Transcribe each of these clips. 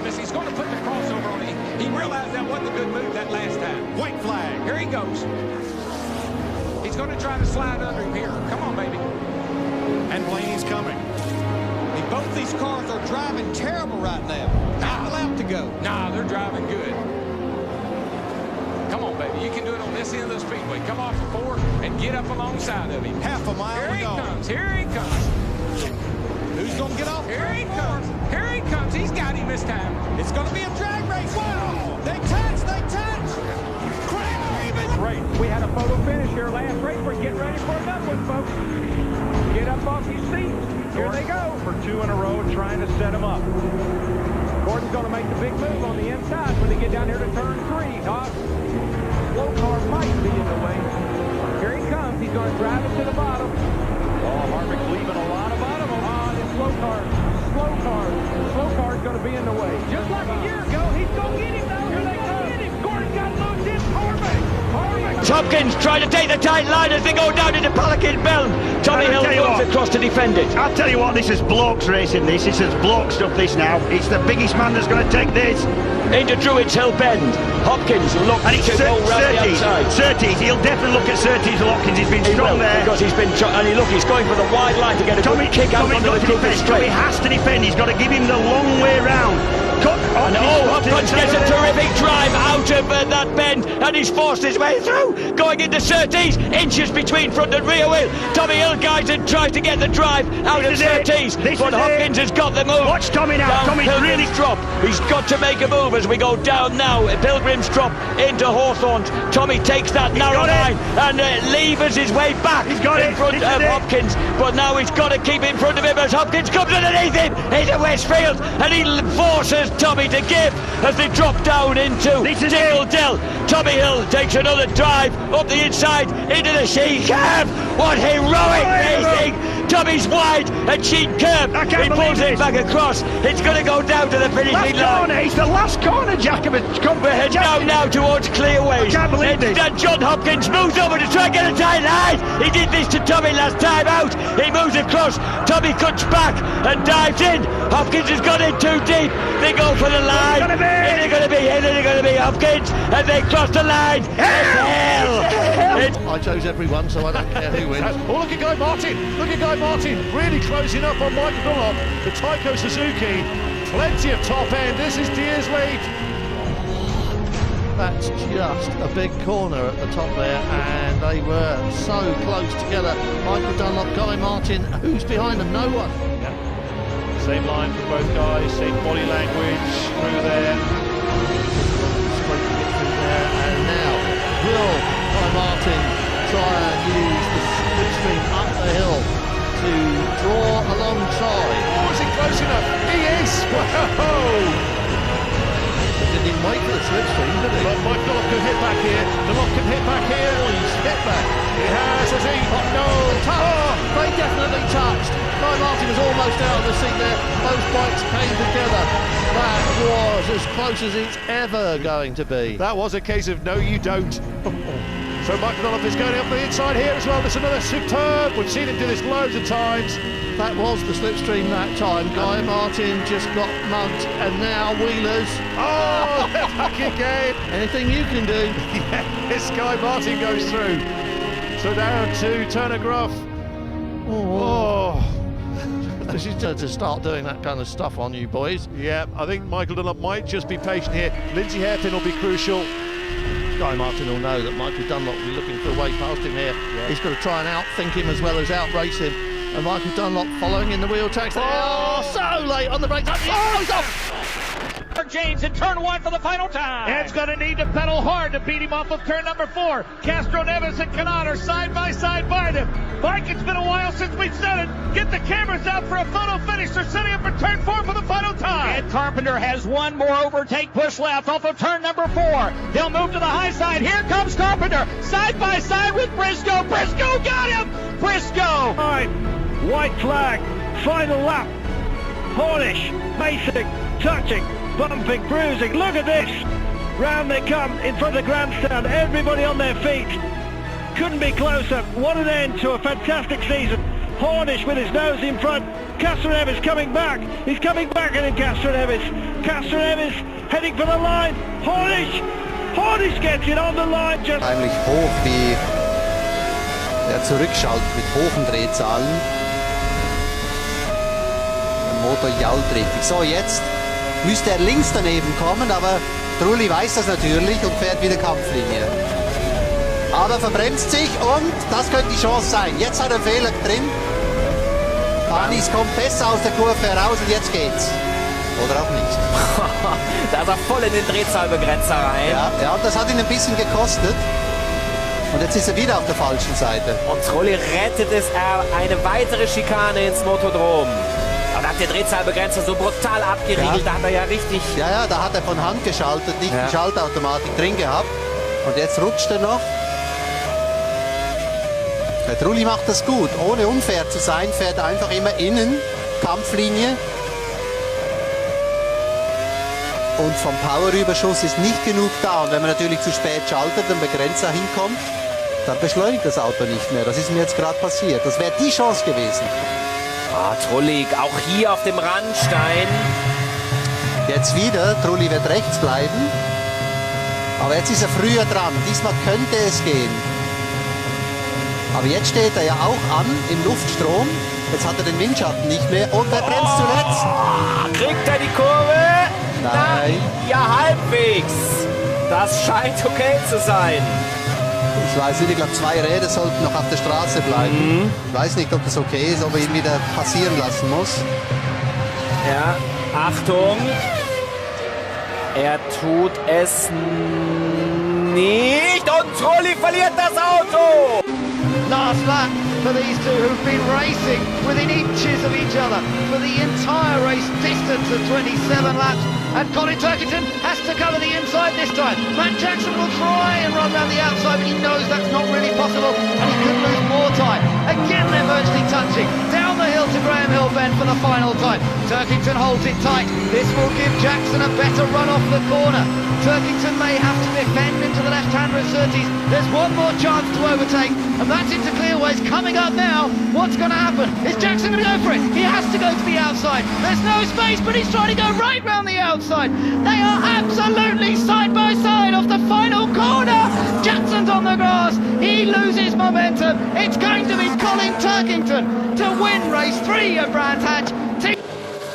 nervous. He's going to put the crossover on him. He realized that wasn't a good move that last time. White flag. Here he goes. He's going to try to slide under him here. Come on, baby. And Blaney's coming. Both these cars are driving terrible right now. Half a lap to go. Nah, they're driving good. Come on, baby. You can do it on this end of the speedway. Come off the 4 and get up alongside of him. Half a mile Here to he go. comes. Here he comes. Who's going to get off? Here he comes. Here he comes. He's got him this time. It's going to be a drag race. Wow. They touch. They touch. Great. We had a photo finish here last race. We're getting ready for another one, folks. Get up off your seats. Here they go. For 2 in a row, trying to set them up. Gordon's going to make the big move on the inside when they get down here to turn 3. Slow car might be in the way. Here he comes. He's going to drive it to the bottom. Oh, Harvick's leaving a lot of bottom on this slow car. Slow car's going to be in the way. Just like a year ago, he's going to get him now. Here they come. Gordon got loose. It's Harvick. Hopkins trying to take the tight line as they go down into Pelican Belt. Tommy Hill goes across to defend it. I'll tell you what, this is blokes racing this. This is bloke stuff this now. It's the biggest man that's going to take this. Into Druids Hill Bend. Hopkins looks to go round the outside. Surtees, he'll definitely look at Surtees. Hopkins, he's been strong there. Because he's been, and he's going for the wide line to get a good kick out under the Cooper straight. He has to defend, he's got to give him the long way round. Hopkins gets a terrific drive out of that bend, and he's forced his way through, going into Surtees, inches between front and rear wheel. Tommy Hill guides and tries to get the drive out of Surtees, but Hopkins has got the move. Watch Tommy now. Tommy's really drop. He's got to make a move as we go down now. Pilgrim's drop into Hawthorne. Tommy takes that narrow line and levers his way back in front of Hopkins, but now he's got to keep in front of him as Hopkins comes underneath him into Westfield, and he forces Tommy to give as they drop down into Dingle Dell. Tommy Hill takes another drive up the inside into the Sheen curve. What heroic racing! Tommy's wide and Sheen curve. He pulls it back across. It's going to go down to the finishing line. It's the last corner, Jack. We're heading down now towards Clearways. I can't believe this. John Hopkins moves over to try and get a tight line. He did this to Tommy last time out. He moves across. Tommy cuts back and dives in. Hopkins has gone in too deep. They go for the line. Is it going to be him? Is it going to be Hopkins? And they cross the line. I chose everyone, so I don't care who wins. Oh, look at Guy Martin. Look at Guy Martin. Really closing up on Michael Dunlop. The Tyco Suzuki. Plenty of top end. This is Deer's lead. That's just a big corner at the top there, and they were so close together. Michael Dunlop, Guy Martin, who's behind them? No one. Yeah. Same line for both guys, same body language through there. Scraping it through there, and now will Guy Martin try and use the slipstream up the hill to draw alongside. Oh, is he close enough? He is! Whoa! Didn't even wait for the slipstream, did he? But Mike Dunlop can hit back here. Dunlop can hit back here. Oh, he's hit back. He has he? Oh, no! They definitely touched. Guy Martin was almost out of the seat there. Those bikes came together. That was as close as it's ever going to be. That was a case of no, you don't. So Michael Dunlop is going up the inside here as well. There's another superb. We've seen him do this loads of times. That was the slipstream that time. Guy Martin just got mugged, and now Wheelers. Oh, they're back again. Anything you can do. Yes, Guy Martin goes through. So down to Turner Gruff. Oh. This is to start doing that kind of stuff on you boys. Yeah, I think Michael Dunlop might just be patient here. Lindsay Hairpin will be crucial. Guy Martin will know that Michael Dunlop will be looking for a way past him here. Yeah. He's got to try and outthink him as well as outrace him. And Michael Dunlop following in the wheel tracks. Oh, so late on the brakes. Oh, he's off! James in turn 1 for the final time. Ed's going to need to pedal hard to beat him off of turn number 4. Castro Neves and Canaan are side by side by them. Mike, it's been a while since we've said it. Get the cameras out for a photo finish. They're setting up for turn 4 for the final time. Ed Carpenter has one more overtake push left off of turn number 4. They'll move to the high side. Here comes Carpenter side by side with Briscoe. Briscoe got him. Briscoe. All right, white flag, final lap. Hornish, Mason, touching, bumping, bruising. Look at this. Round they come in front of the grandstand. Everybody on their feet. Couldn't be closer. What an end to a fantastic season. Hornish with his nose in front. Castroneves coming back. He's coming back, and then Castroneves heading for the line. Hornish gets it on the line. Just Heimlich hoch, wie er zurückschaltet mit hohen Drehzahlen. Der Motor jault richtig. So, jetzt müsste er links daneben kommen, aber Trulli weiß das natürlich und fährt wieder Kampflinie. Aber verbremst sich und das könnte die Chance sein. Jetzt hat er einen Fehler drin. Panis kommt besser aus der Kurve heraus und jetzt geht's. Oder auch nicht. Da ist er voll in den Drehzahlbegrenzer rein. Ja, und das hat ihn ein bisschen gekostet. Und jetzt ist er wieder auf der falschen Seite. Und Trulli rettet es, eine weitere Schikane ins Motodrom. Und hat der Drehzahlbegrenzer so brutal abgeriegelt, da hat er ja richtig... Ja, da hat er von Hand geschaltet, nicht die Schaltautomatik drin gehabt. Und jetzt rutscht er noch. Der Trulli macht das gut. Ohne unfair zu sein, fährt er einfach immer innen, Kampflinie. Und vom Powerüberschuss ist nicht genug da. Und wenn man natürlich zu spät schaltet, und Begrenzer hinkommt, dann beschleunigt das Auto nicht mehr. Das ist mir jetzt gerade passiert. Das wäre die Chance gewesen. Trulli auch hier auf dem Randstein. Jetzt wieder, Trulli wird rechts bleiben. Aber jetzt ist er früher dran. Diesmal könnte es gehen. Aber jetzt steht er ja auch an im Luftstrom. Jetzt hat er den Windschatten nicht mehr. Und wer bremst zuletzt? Kriegt er die Kurve? Nein. Ja, halbwegs. Das scheint okay zu sein. Ich weiß nicht, ich glaube 2 Räder sollten noch auf der Straße bleiben. Ich weiß nicht, ob das okay ist, ob er ihn wieder passieren lassen muss. Ja, Achtung. Er tut es nicht und Trulli verliert das Auto. Last lap for these two who've been racing within inches of each other for the entire race distance of 27 laps. And Colin Turkington has to cover the inside this time. Matt Jackson will try and run around the outside, but he knows that's not really possible, and he could lose more time. Again, they're virtually touching. Down the hill to Graham Hill Bend for the final time. Turkington holds it tight. This will give Jackson a better run off the corner. Turkington may have to defend into the left-hand Resurtis. There's one more chance to overtake, and that's into clearways. Coming up now, what's going to happen? Is Jackson going to go for it? He has to go to the outside. There's no space, but he's trying to go right round the outside. They are absolutely side by side off the final corner. Jackson's on the grass. He loses momentum. It's going to be Colin Turkington to win race 3 of Brands Hatch.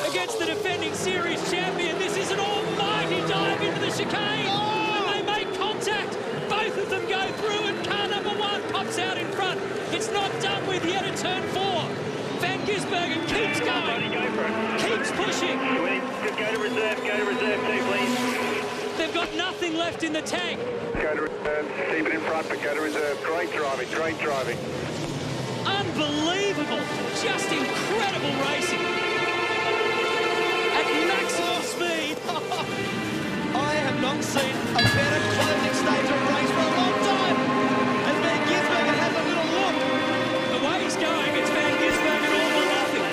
Against the defending series champion, this is an almighty dive into the chicane. And they make contact. Both of them go through and car number 1 pops out in front. It's not done with yet at turn 4. Van Gisbergen keeps going, keeps pushing. go to reserve too, please. They've got nothing left in the tank. Go to reserve, keep it in front, but go to reserve. Great driving, great driving. Unbelievable, just incredible racing. At maximum speed. I have not seen a better closing stage of a race for a long time. And Van Gisbergen has a little look. The way he's going, it's Van Gisbergen all or nothing.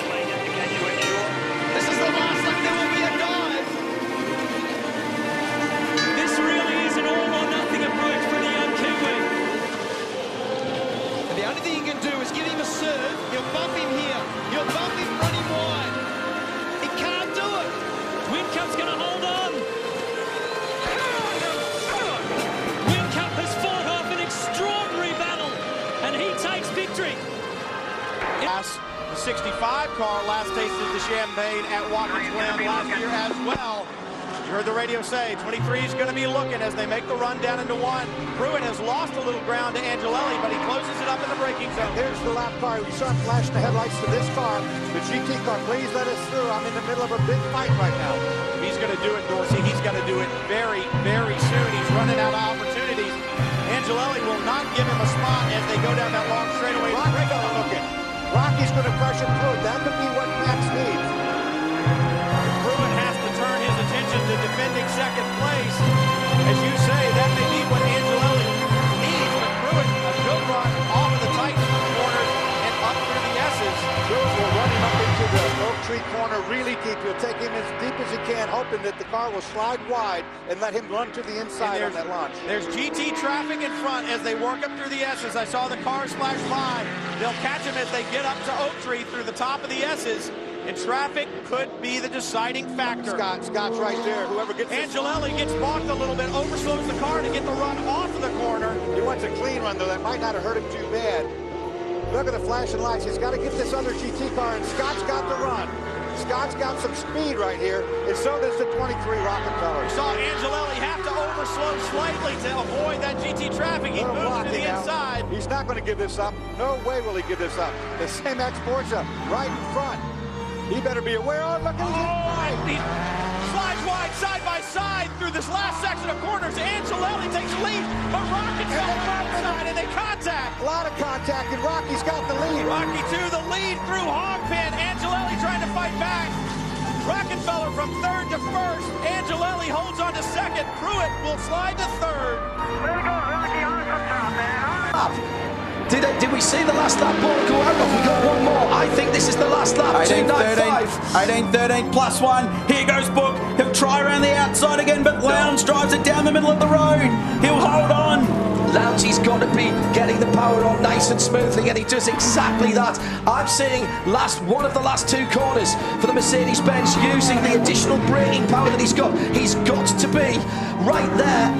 This is the last lap, there will be a dive. This really is an all or nothing approach for the young Kiwi. And the only thing you can do is give him a serve. You'll bump him here. You'll bump him, run him wide. He can't do it. Wincup's going to hold on. Whincup has fought off an extraordinary battle, and he takes victory. The 65 car last tasted the champagne at Watkins Glen last year as well. You heard the radio say 23 is going to be looking as they make the run down into 1. Pruitt has lost a little ground to Angelelli, but he closes it up in the braking zone. Here's the lap car. We saw him flash the headlights to this car. The GT car, please let us through. I'm in the middle of a big fight right now. He's going to do it, Dorsey. He's going to do it very, very soon. He's running out of opportunities. Angelelli will not give him a spot as they go down that long straightaway. Rocky's going to crush him through. That could be what Max needs. Pruitt has to turn his attention to defending second place. As you say, that may be what Angelelli needs. But Pruitt, a good run off of the tight corners and up through the S's. Jules will run him up into the oak tree corner really deep. He'll take him as deep as he can, hoping that the car will slide wide and let him run to the inside on that launch. There's GT traffic in front as they work up through the S's. I saw the cars flash by. They'll catch him as they get up to Oak Tree through the top of the S's. And traffic could be the deciding factor. Scott's right there. Whoever gets Angelelli gets balked a little bit, overslows the car to get the run off of the corner. He wants a clean run, though. That might not have hurt him too bad. Look at the flashing lights. He's got to get this other GT car, and Scott's got the run. Scott's got some speed right here, and so does the 23 Rockefeller. We saw Angelelli have to overslow slightly to avoid that GT traffic. He moves to the inside. He's not going to give this up. No way will he give this up. The same X-Porsche right in front. He better be aware of. Look at he slides wide side by side through this last section of corners. Angelelli takes the lead, but Rockefeller outside, and they contact. A lot of contact, and Rocky's got the lead. Rocky to the lead through Hogpen. Angelelli trying to fight back. Rockefeller from third to first. Angelelli holds on to second. Pruitt will slide to third. Way to go, Rocky. Awesome job, man. Did we see the last lap ball go out? We got one more. I think this is the last lap. 18-13 plus one. Here goes Book. He'll try around the outside again, but Lowndes drives it down the middle of the road. He'll hold on. Lowndes, he's got to be getting the power on nice and smoothly, and he does exactly that. I'm seeing one of the last two corners for the Mercedes-Benz using the additional braking power that he's got. He's got to be right there.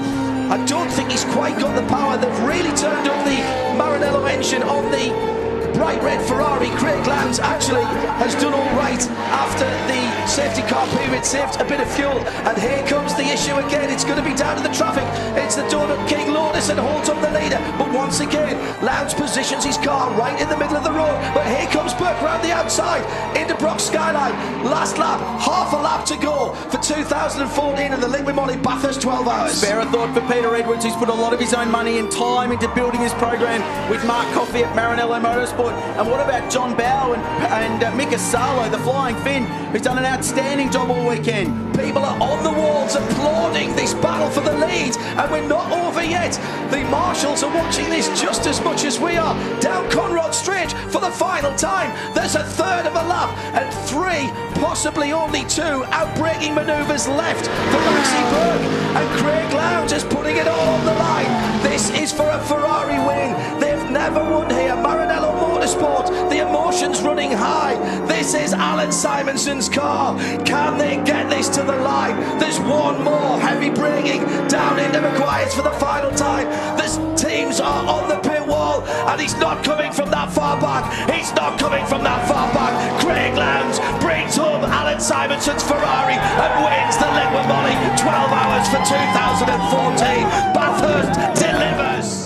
I don't think he's quite got the power. They've really turned up the Maranello engine on the bright red Ferrari. Craig Lowndes actually has done all right after the safety car period, saved a bit of fuel, and here comes the issue again. It's going to be down to the traffic. It's the Donut King Lotus and holds up the leader, but once again Lowndes positions his car right in the middle of the road, but here comes Burke round the outside into Brock Skyline. Last lap, half a lap to go for 2014 and the Liqui Moly Bathurst 12 hours. Spare a thought for Peter Edwards, who's put a lot of his own money and time into building his program with Mark Coffey at Maranello Motorsport. And what about John Bow and Mick Asalo, the Flying Finn, who's done an outstanding job all weekend? People are on the walls applauding this battle for the lead, and we're not over yet. The marshals are watching this just as much as we are. Down Conrad Straight for the final time. There's a third of a lap and three, possibly only two, outbraking manoeuvres left for Maxi Berg. And Craig Lowndes is putting it all on the line. This is for a Ferrari win. They've never won here. Maranello Motorsport, the emotions running high. This is Alan Simonson's car. Can they get this to the line? There's one more heavy braking down into Maguire's for the final time. The teams are on the pit wall, and he's not coming from that far back. He's not coming from that far back. Craig Lowndes brings home Alan Simonson's Ferrari and wins the Liqui Moly 12 hours for 2014. Bathurst delivers.